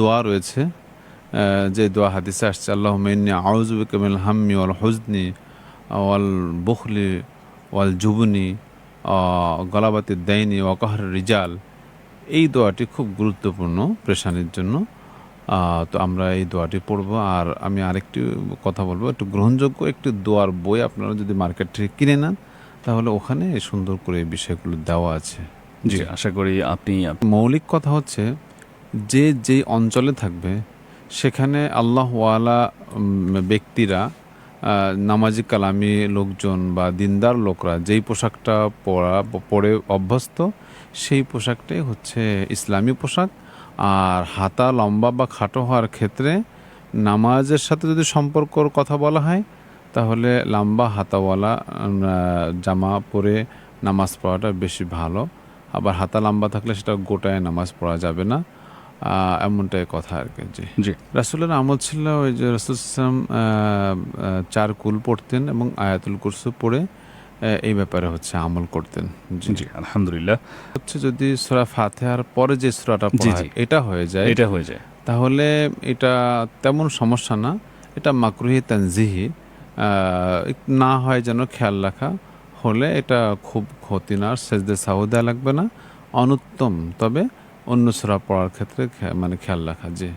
দোয়া রয়েছে, যে দোয়া হাদিসে আসছে, আল্লাহুম্মা ইন্নী আউযু বিকা মিনাল হাম্মি ওয়াল হুজনি ওয়াল বুখলি ওয়াল জুবনি গলাবাতিদ দাইনি ওয়া কাহরির রিজাল। এই দোয়াটি খুব গুরুত্বপূর্ণ পেরেশানির জন্য। তো আমরা এই দোয়াটি পড়ব। আর আমি আরেকটি কথা বলবো, একটু গ্রহণযোগ্য একটি দোয়ার বই আপনারা যদি মার্কেট থেকে কিনে নেন, তাহলে ওখানে সুন্দর করে এই বিষয়গুলো দেওয়া আছে। জি, আশা করি আপনি মৌলিক কথা হচ্ছে, যে যেই অঞ্চলে থাকবে সেখানে আল্লাহওয়ালা ব্যক্তিরা, নামাজি কালামি লোকজন বা দিনদার লোকরা যেই পোশাকটা পরে অভ্যস্ত, সেই পোশাকটাই হচ্ছে ইসলামী পোশাক। আর হাতা লম্বা বা খাটো হওয়ার ক্ষেত্রে নামাজের সাথে যদি সম্পর্কর কথা বলা হয়, তাহলে লম্বা হাতাওয়ালা জামা পরে নামাজ পড়াটা বেশি ভালো। আবার হাতা লম্বা থাকলে সেটা গোটায় নামাজ পড়া যাবে না, এমনটাই কথা আর কি। জি জি রাসূলের আমল ছিল ওই যে রাসূল সাল্লাল্লাহু আলাইহি ওয়াসাল্লাম 4 কুল পড়তেন এবং আয়াতুল কুরসি পড়ে এই ব্যাপারে হচ্ছে আমল করতেন। জি জি, আলহামদুলিল্লাহ। হচ্ছে যদি সূরা ফাতিহার পরে যে সূরাটা পড়া হয় এটা হয়ে যায়, তাহলে এটা তেমন সমস্যা না। এটা মাকরুহি তানজিহি না হয় যেন খেয়াল রাখা হলে এটা খুব ক্ষতি না। সেজদে সাহু দেয়া লাগবে না, অনুত্তম। তবে অন্য সূরা পড়ার ক্ষেত্রে মানে খেয়াল রাখা। জি।